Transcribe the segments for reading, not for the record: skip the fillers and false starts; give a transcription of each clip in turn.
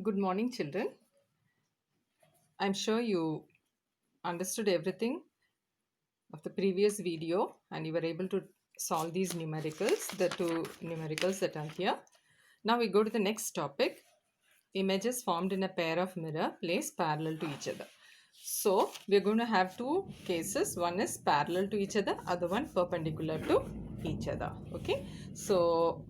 Good morning, children. I'm sure you understood everything of the previous video and you were able to solve these numericals, the two numericals that are here. Now we go to the next topic. Images formed in a pair of mirror placed parallel to each other. So we're going to have two cases. One is parallel to each other, other one perpendicular to each other. Okay. So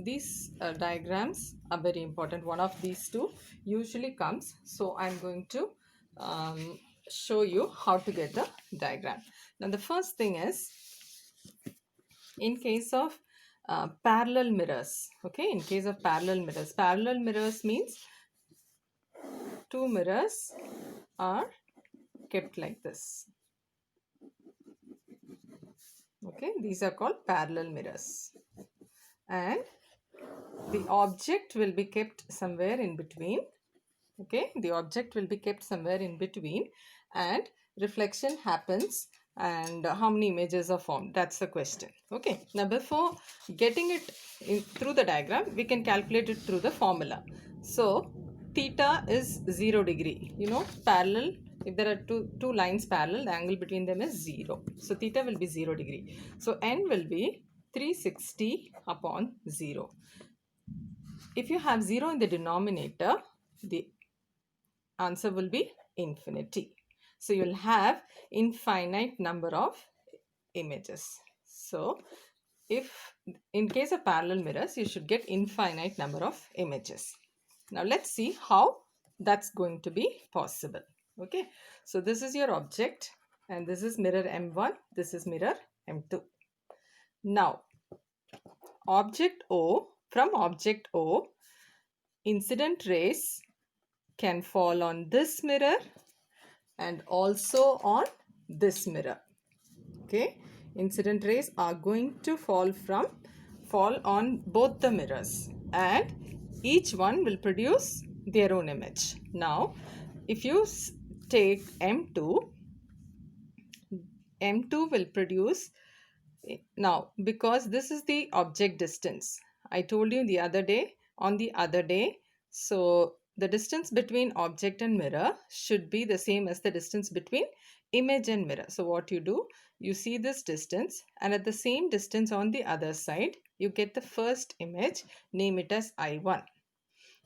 these diagrams are very important. One of these two usually comes. So I'm going to um, show you how to get the diagram. Now the first thing is, in case of parallel mirrors, okay, in case of parallel mirrors means two mirrors are kept like this. Okay, these are called parallel mirrors, and the object will be kept somewhere in between. Okay, the object will be kept somewhere in between, and reflection happens. And how many images are formed? That's the question. Okay, now before getting it through the diagram, we can calculate it through the formula. So theta is 0 degree. You know, parallel, if there are two lines parallel, the angle between them is 0. So theta will be 0 degree. So n will be 360 upon 0. If you have 0 in the denominator, the answer will be infinity. So you will have infinite number of images. So if in case of parallel mirrors, you should get infinite number of images. Now let's see how that's going to be possible. Okay, so this is your object and this is mirror M1, this is mirror M2. Now from object O, incident rays can fall on this mirror and also on this mirror. Okay, incident rays are going to fall on both the mirrors, and each one will produce their own image. Now if you take M2 will produce, now because this is the object distance, I told you the other day, so the distance between object and mirror should be the same as the distance between image and mirror. So what you do, you see this distance, and at the same distance on the other side you get the first image, name it as I1.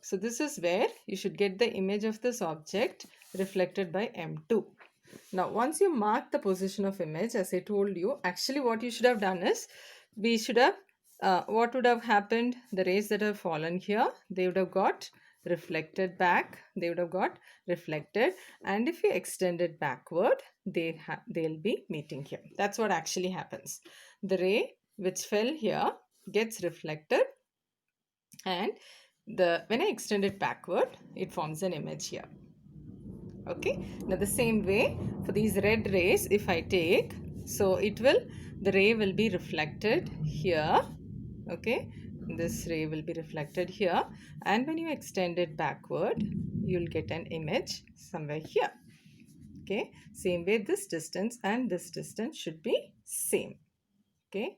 So this is where you should get the image of this object reflected by M2. Now, once you mark the position of image, as I told you, actually what you should have done is, we should have, what would have happened? The rays that have fallen here, they would have got reflected back. They would have got reflected. And if you extend it backward, they'll be meeting here. That's what actually happens. The ray which fell here gets reflected, and when I extend it backward, it forms an image here. Okay, now the same way for these red rays, if I take, so the ray will be reflected here. Okay, this ray will be reflected here, and when you extend it backward, you'll get an image somewhere here. Okay, same way this distance and this distance should be same. Okay,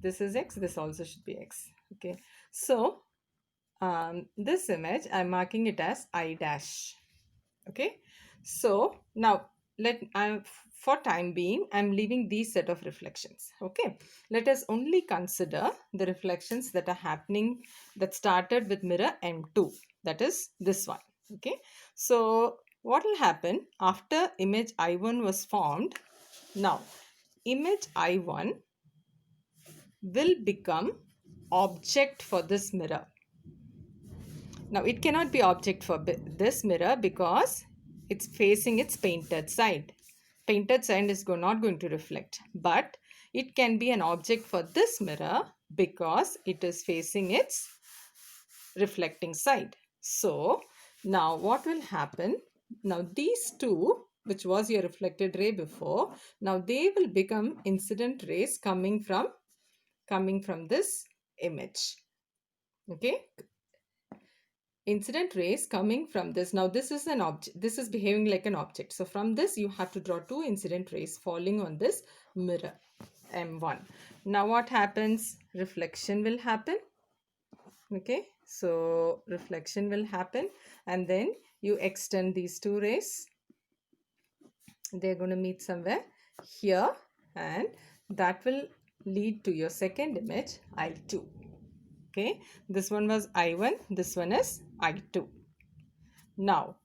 this is x, this also should be x. Okay, so this image I'm marking it as I dash. Okay, so now for time being I'm leaving these set of reflections. Okay, let us only consider the reflections that are happening, that started with mirror M2, that is this one. Okay, so what will happen after image I1 was formed? Now image I1 will become object for this mirror. Now it cannot be object for this mirror because it's facing its painted side. Painted side is not going to reflect, but it can be an object for this mirror because it is facing its reflecting side. So now what will happen? Now these two, which was your reflected ray before, now they will become incident rays coming from this image. Okay, incident rays coming from this. Now this is an object, this is behaving like an object. So from this you have to draw two incident rays falling on this mirror M1. Now what happens? Reflection will happen. Okay, so reflection will happen, and then you extend these two rays. They're going to meet somewhere here, and that will lead to your second image, I2. Okay, this one was I1, this one is I2. Now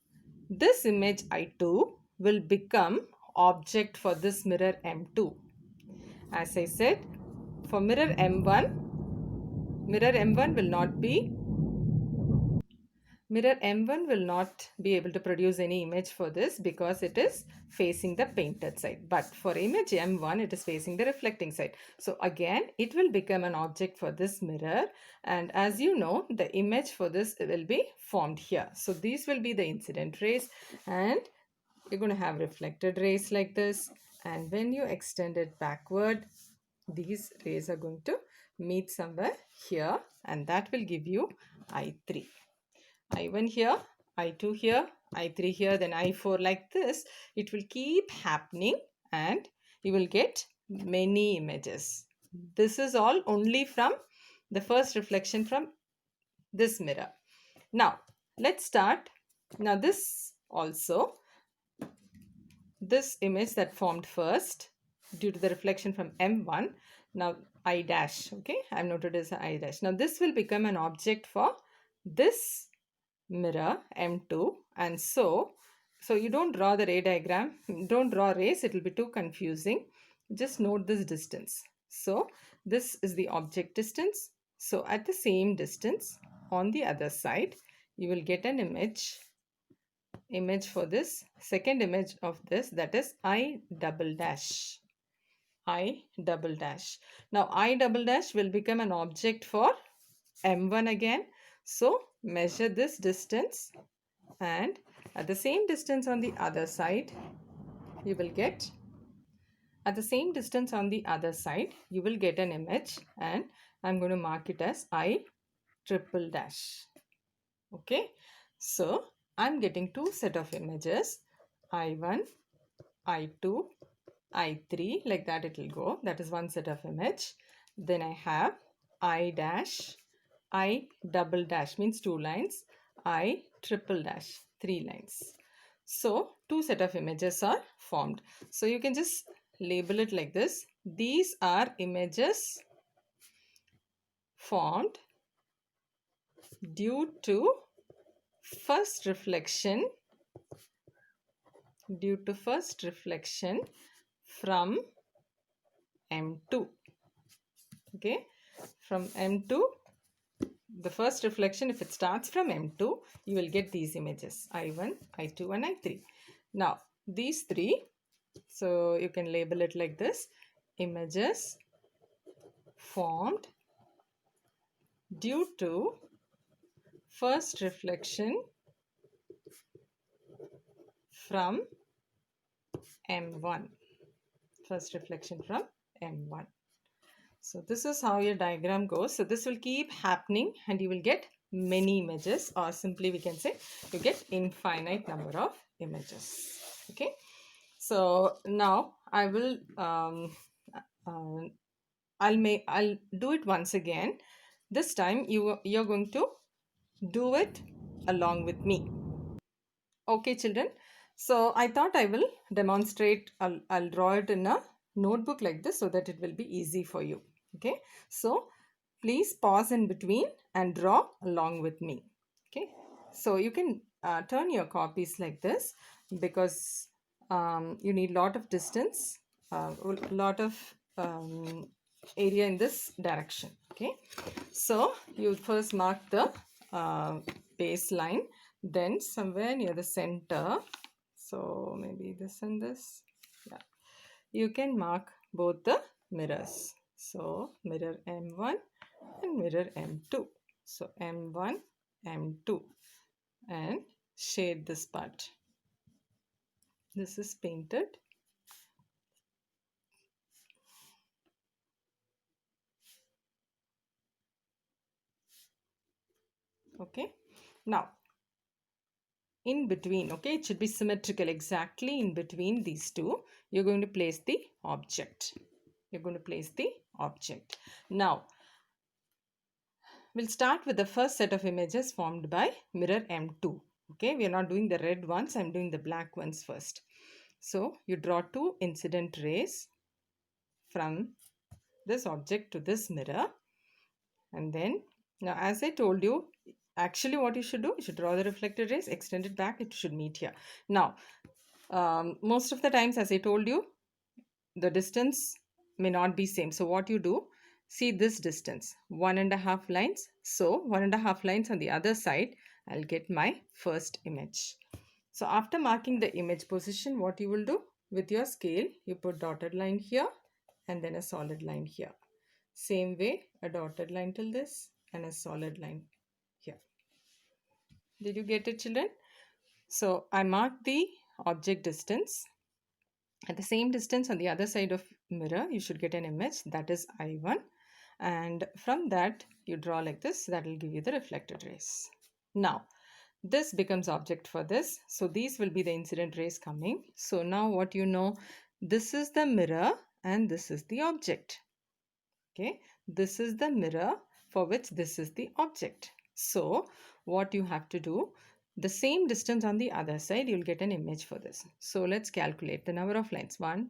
this image I2 will become object for this mirror M2. As I said, for mirror M1 will not be mirror M1 will not be able to produce any image for this because it is facing the painted side. But for image M1, it is facing the reflecting side. So again, it will become an object for this mirror. And as you know, the image for this will be formed here. So these will be the incident rays, and you're going to have reflected rays like this. And when you extend it backward, these rays are going to meet somewhere here, and that will give you I3. I1 here, I2 here, I3 here, then I4 like this. It will keep happening and you will get many images. This is all only from the first reflection from this mirror. Now, let's start. Now, this also, this image that formed first due to the reflection from M1, now I dash, okay, I've noted as I dash. Now, this will become an object for this mirror M2, and so you don't draw the ray diagram, don't draw rays, it will be too confusing. Just note this distance. So this is the object distance. So at the same distance on the other side, you will get an image for this second image of this, that is I double dash. I double dash. Now I double dash will become an object for M1 again. So measure this distance, and at the same distance on the other side you will get an image, and I'm going to mark it as I triple dash. Okay, so I'm getting two set of images, I1, I2, I3, like that it will go. That is one set of image. Then I have I dash, I double dash means 2 lines, I triple dash 3 lines. So two set of images are formed. So you can just label it like this. These are images formed due to first reflection from M2. Okay, from M2, the first reflection, if it starts from M2, you will get these images, I1, I2 and I3. Now these three, so you can label it like this: images formed due to first reflection from M1. First reflection from M1. So this is how your diagram goes. So this will keep happening and you will get many images, or simply we can say you get infinite number of images. Okay. So now I will I'll do it once again. This time you're going to do it along with me. Okay, children. So I thought I will demonstrate. I'll draw it in a notebook like this so that it will be easy for you. Okay. So please pause in between and draw along with me. Okay. So you can turn your copies like this, because you need lot of distance, lot of area in this direction. Okay. So you first mark the baseline, then somewhere near the center, so maybe this and this, yeah, you can mark both the mirrors. So mirror M1 and mirror M2. So M1, M2, and shade this part. This is painted. Okay. Now in between, okay, it should be symmetrical, exactly in between these two, you're going to place the object. Now we'll start with the first set of images formed by mirror M2. Okay, we are not doing the red ones, I'm doing the black ones first. So you draw two incident rays from this object to this mirror, and then now as I told you, actually what you should do, you should draw the reflected rays, extend it back, it should meet here. Now most of the times, as I told you, the distance may not be same. So what you do, see this distance, 1.5 lines. So 1.5 lines on the other side, I'll get my first image. So after marking the image position, what you will do with your scale, you put dotted line here and then a solid line here. Same way, a dotted line till this and a solid line here. Did you get it, children? So I marked the object distance. At the same distance on the other side of mirror, you should get an image, that is I1. And from that, you draw like this, that will give you the reflected rays. Now, this becomes object for this. So these will be the incident rays coming. So now what you know, this is the mirror and this is the object. Okay, this is the mirror for which this is the object. So what you have to do, the same distance on the other side, you'll get an image for this. So let's calculate the number of lines. 1,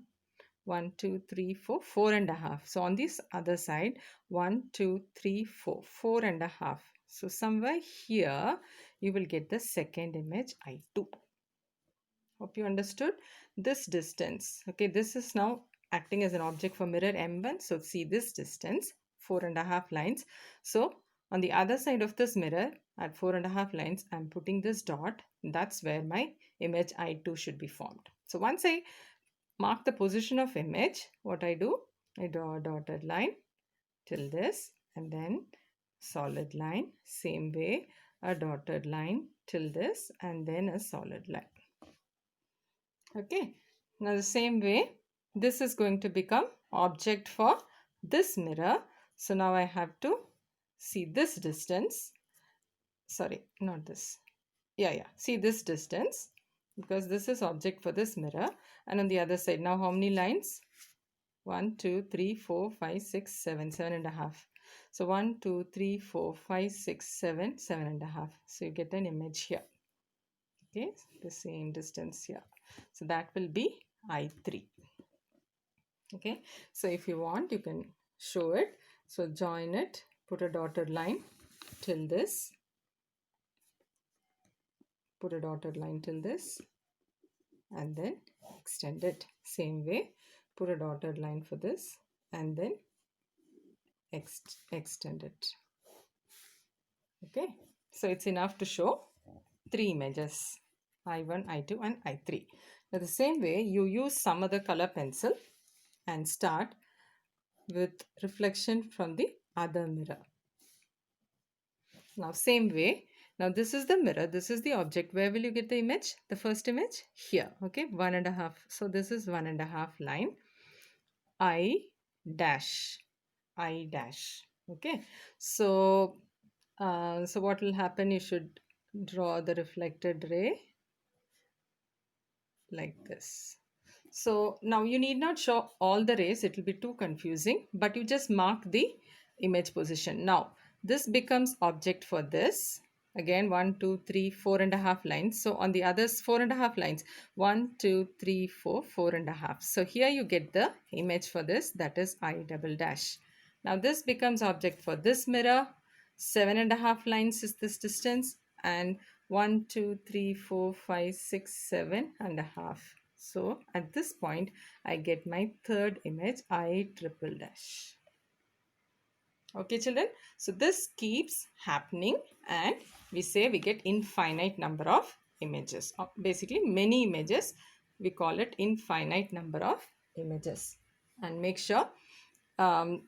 2, 3, 4, 4.5. So on this other side, 1, 2, 3, 4, 4.5. So somewhere here, you will get the second image, I2. Hope you understood this distance. Okay, this is now acting as an object for mirror M1. So see this distance, 4.5 lines. So on the other side of this mirror at 4.5 lines, I'm putting this dot. That's where my image I2 should be formed. So once I mark the position of image, what I do, I draw a dotted line till this and then solid line. Same way, a dotted line till this and then a solid line. Okay, now the same way, this is going to become object for this mirror. So now I have to see this distance. Sorry, not this. Yeah. See this distance because this is object for this mirror. And on the other side, now how many lines? 1, 2, 3, 4, 5, 6, 7, 7.5. So 1, 2, 3, 4, 5, 6, 7, 7.5. So you get an image here. Okay, the same distance here. So that will be I3. Okay, so if you want, you can show it. So join it, put a dotted line till this. Put a dotted line till this and then extend it. Same way, put a dotted line for this and then extend it. Okay, so it's enough to show 3 images, I1, I2 and I3. Now the same way, you use some other color pencil and start with reflection from the other mirror. Now same way, now this is the mirror, this is the object. Where will you get the image? The first image here. Okay, 1.5. So this is 1.5 line. I dash. Okay, so what will happen, you should draw the reflected ray like this. So now you need not show all the rays, it will be too confusing, but you just mark the image position. Now this becomes object for this. Again 1, 2, 3, 4.5 lines. So on the others 4.5 lines, 1, 2, 3, 4, 4.5. So here you get the image for this, that is I double dash. Now this becomes object for this mirror. 7.5 lines is this distance and 1, 2, 3, 4, 5, 6, 7.5. So at this point, I get my third image, I triple dash. Okay, children. So this keeps happening and we say we get infinite number of images. Basically, many images. We call it infinite number of images. And make sure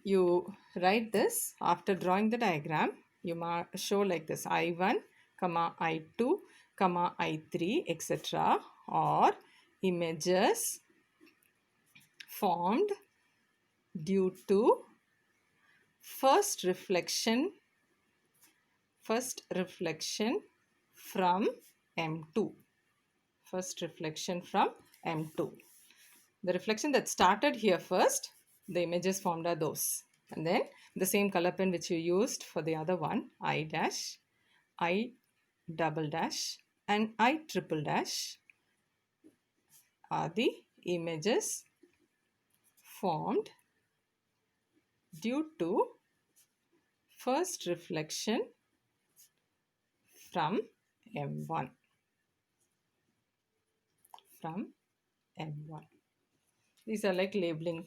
you write this after drawing the diagram. You show like this, I1, comma I2, comma I3, etc. or images formed due to first reflection from M2. First reflection from M2. The reflection that started here first, the images formed are those. And then the same color pen which you used for the other one, I dash, I double dash, and I triple dash are the images formed due to first reflection from M1. From M1. These are like labeling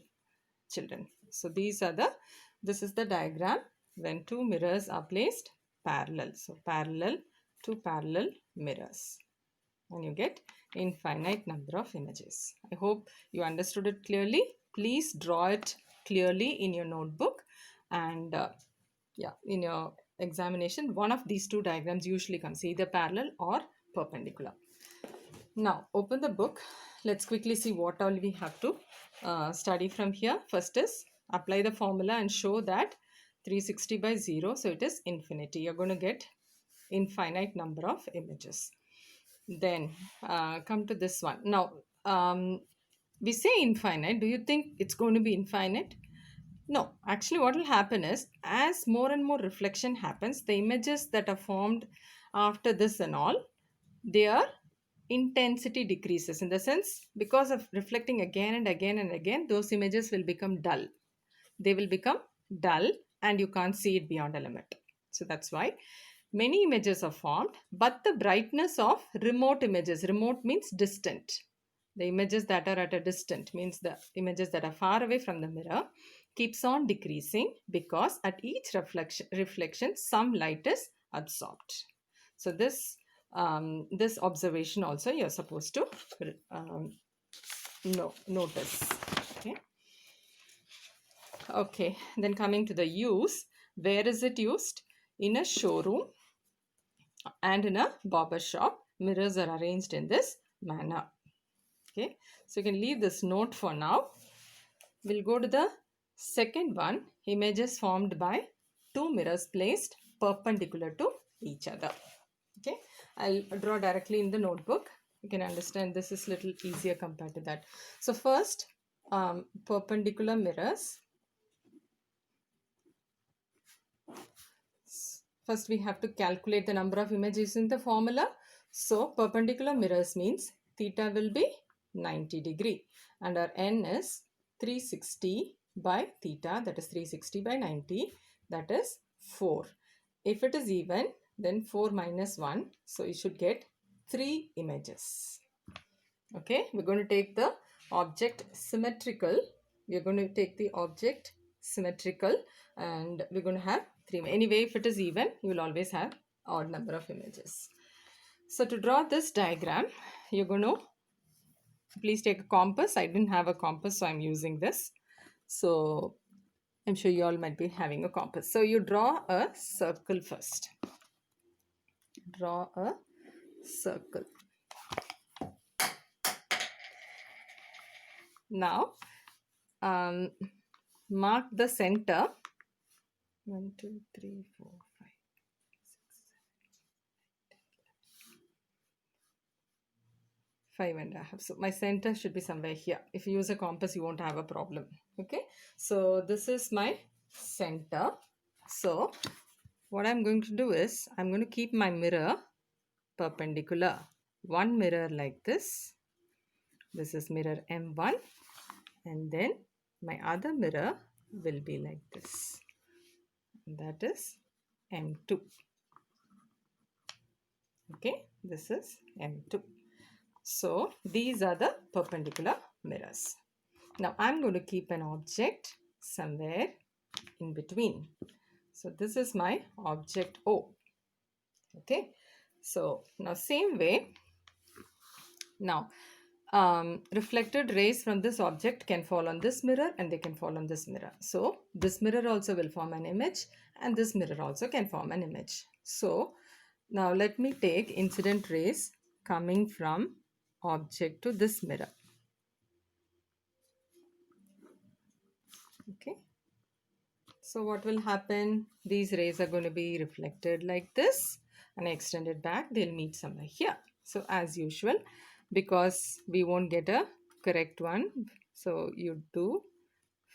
children. So this is the diagram when two mirrors are placed parallel. So parallel to parallel mirrors. And you get infinite number of images. I hope you understood it clearly. Please draw it clearly in your notebook, and in your examination one of these two diagrams usually comes, either parallel or perpendicular. Now open the book. Let's quickly see what all we have to study from here. First is apply the formula and show that 360 by 0, so it is infinity. You're going to get infinite number of images. Then come to this one. Now we say infinite. Do you think it's going to be infinite? No, actually what will happen is, as more and more reflection happens, the images that are formed after this and all, their intensity decreases, in the sense, because of reflecting again and again and again, those images will become dull. They will become dull and you can't see it beyond a limit. So that's why many images are formed, but the brightness of remote images, remote means distant, the images that are at a distant, means the images that are far away from the mirror, keeps on decreasing, because at each reflection some light is absorbed. So this observation also you're supposed to notice. Okay, then coming to the use, where is it used? In a showroom and in a barber shop, mirrors are arranged in this manner. Okay, so you can leave this note for now. We'll go to the second one, images formed by two mirrors placed perpendicular to each other. Okay, I'll draw directly in the notebook. You can understand this is little easier compared to that. So first, perpendicular mirrors. First, we have to calculate the number of images in the formula. So, perpendicular mirrors means theta will be 90 degree and our n is 360 by theta, that is 360 by 90, that is 4. If it is even, then 4 minus 1, so you should get 3 images. Okay, we're going to take the object symmetrical. We're going to take the object symmetrical and we're going to have 3. Anyway, if it is even, you will always have odd number of images. So to draw this diagram, you're going to please take a compass. I didn't have a compass, so I'm using this. So I'm sure you all might be having a compass. So you draw a circle first. Draw a circle. Now mark the center. 1, 2, 3, 4, 5, 6, 7, 8, 5 and a half. So my center should be somewhere here. If you use a compass, you won't have a problem. Okay, so this is my center. So what I'm going to do is, I'm going to keep my mirror perpendicular. One mirror like this. This is mirror M1, and then my other mirror will be like this. That is M2. Okay, this is M2. So these are the perpendicular mirrors. Now I'm going to keep an object somewhere in between. So this is my object O. Okay, so now same way, now reflected rays from this object can fall on this mirror and they can fall on this mirror. So this mirror also will form an image and this mirror also can form an image. So now let me take incident rays coming from object to this mirror. Okay, so what will happen? These rays are going to be reflected like this and extended back. They'll meet somewhere here. So as usual, because we won't get a correct one, so you do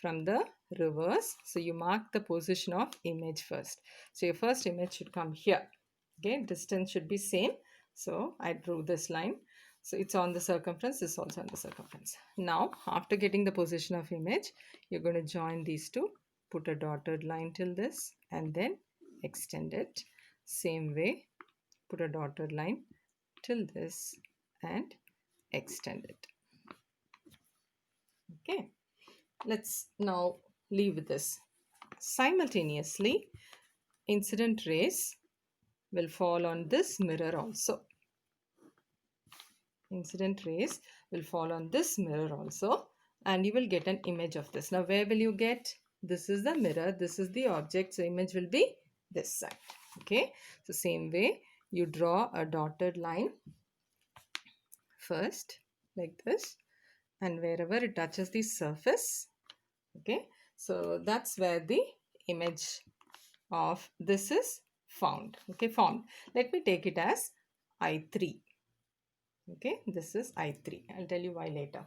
from the reverse. So you mark the position of image first. So your first image should come here. Okay, distance should be same. So I drew this line. So it's on the circumference, this is also on the circumference. Now, after getting the position of image, you're going to join these two, put a dotted line till this, and then extend it. Same way, put a dotted line till this and extend it. Okay, let's now leave this. Simultaneously, incident rays will fall on this mirror also. Incident rays will fall on this mirror also, and you will get an image of this. Now, where will you get? This is the mirror, this is the object, so image will be this side. Okay, so same way, you draw a dotted line first, like this, and wherever it touches the surface, okay, so that's where the image of this is found. Okay, formed. Let me take it as I3. Okay, this is I3. I'll tell you why later.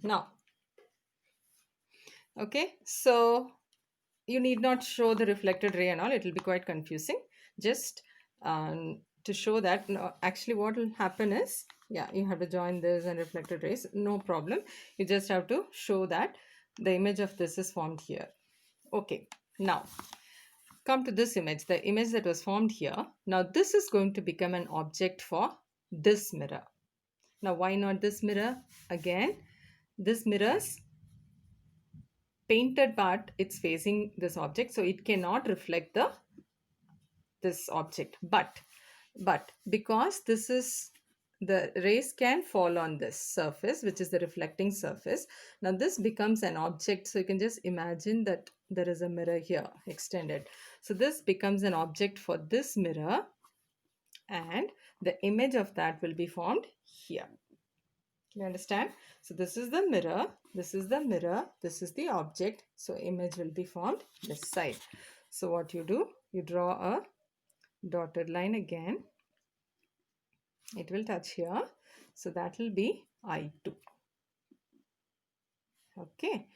Now, okay, so you need not show the reflected ray and all. It will be quite confusing. Just to show that, no, actually what will happen is, yeah, you have to join this and reflected rays. No problem. You just have to show that the image of this is formed here. Okay, now come to this image, the image that was formed here. Now this is going to become an object for this mirror. Now why not this mirror? Again, this mirror's painted part, it's facing this object, so it cannot reflect this object. But because this is, the rays can fall on this surface, which is the reflecting surface. Now this becomes an object, so you can just imagine that there is a mirror here extended. So this becomes an object for this mirror, and the image of that will be formed here. You understand? So this is the mirror, this is the mirror, this is the object. So image will be formed this side. So what you do, you draw a dotted line again. It will touch here. So that will be I2. Okay.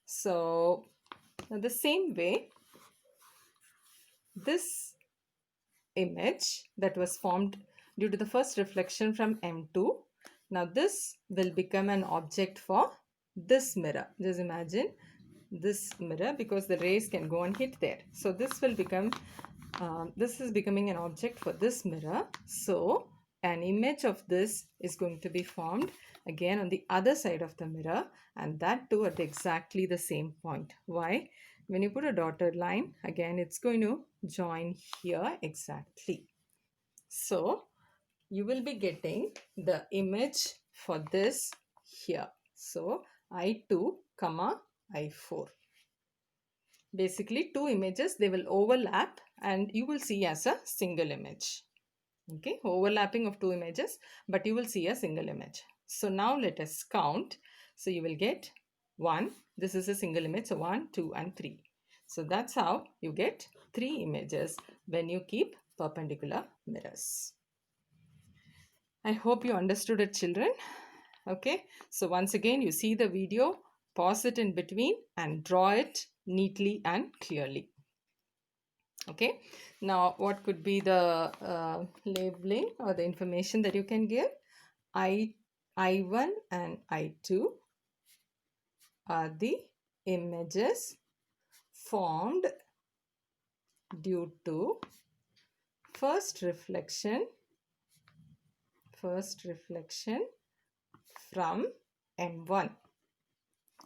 So now the same way, this image that was formed due to the first reflection from M2, now this will become an object for this mirror. Just imagine this mirror, because the rays can go and hit there. So this will become, this is becoming an object for this mirror. So an image of this is going to be formed again on the other side of the mirror, and that too at exactly the same point. Why? When you put a dotted line, again it's going to join here exactly. So you will be getting the image for this here. So I2, I4. Basically two images, they will overlap and you will see as a single image. Okay, overlapping of two images, but you will see a single image. So now let us count. So you will get 1. This is a single image. So 1, 2 and 3. So that's how you get 3 images when you keep perpendicular mirrors. I hope you understood it, children. Okay, so once again, you see the video, pause it in between and draw it neatly and clearly. Okay, now what could be the labeling or the information that you can give? I1 and I2 are the images formed due to first reflection from M1.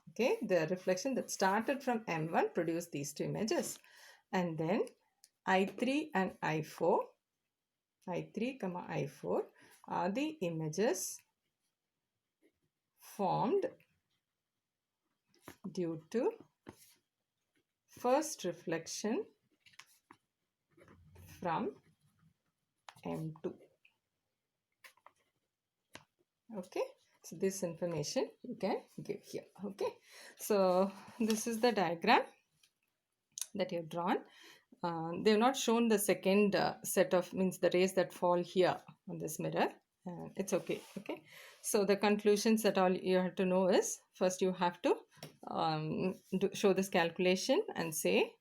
Okay, the reflection that started from M1 produced these two images. And then I3 and I4, I3, I4 are the images formed due to first reflection from M2. Okay, so this information you can give here. Okay, so this is the diagram that you have drawn. They have not shown the second set of, means the rays that fall here on this mirror. It's okay. Okay, so the conclusions that all you have to know is, first you have to show this calculation and say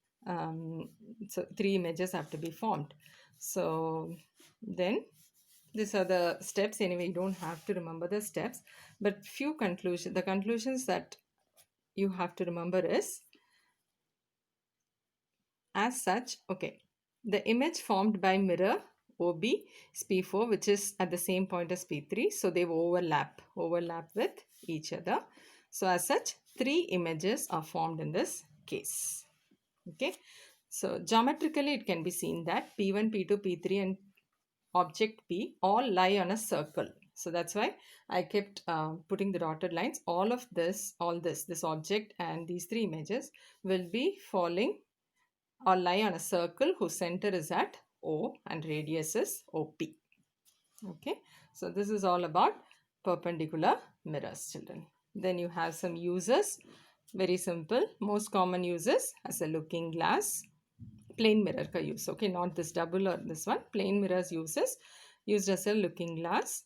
so 3 images have to be formed. So then these are the steps. Anyway, you don't have to remember the steps, but few conclusions. The conclusions that you have to remember is, as such, okay, the image formed by mirror OB is P4, which is at the same point as P3. So they overlap with each other. So as such, 3 images are formed in this case. Okay. So geometrically, it can be seen that P1, P2, P3 and object P all lie on a circle. So that's why I kept putting the dotted lines. All this object and these 3 images will be falling or lie on a circle whose center is at O and radius is OP. Okay, so this is all about perpendicular mirrors, children. Then you have some uses. Very simple. Most common uses as a looking glass. Plain mirror ka use. Okay, not this double or this one. Plain mirrors uses used as a looking glass.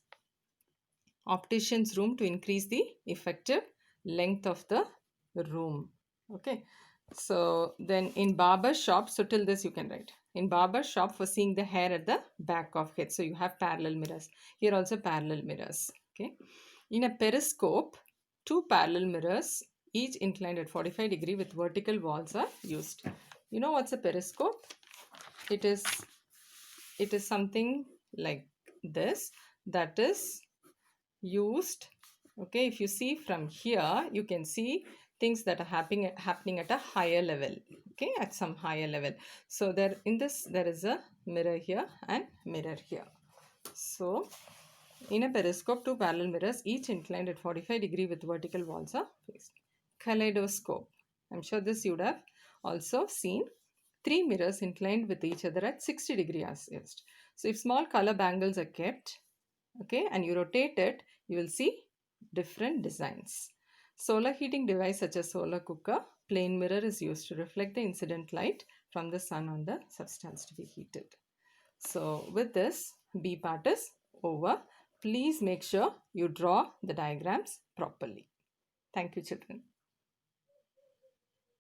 Optician's room to increase the effective length of the room. Okay, so then in barber shop, so till this you can write. In barber shop for seeing the hair at the back of head. So you have parallel mirrors. Here also parallel mirrors. Okay. In a periscope, 2 parallel mirrors, each inclined at 45 degree with vertical walls are used. You know what's a periscope? It is something like this that is used. Okay, if you see from here, you can see things that are happening at a higher level. Okay, at some higher level. So there is a mirror here and mirror here. So in a periscope, 2 parallel mirrors, each inclined at 45 degree with vertical walls are placed. Kaleidoscope. I'm sure this you would have also seen. 3 mirrors inclined with each other at 60 degree as used. So if small color bangles are kept, okay, and you rotate it, you will see different designs. Solar heating device such as solar cooker, plane mirror is used to reflect the incident light from the sun on the substance to be heated. So with this, B part is over. Please make sure you draw the diagrams properly. Thank you, children.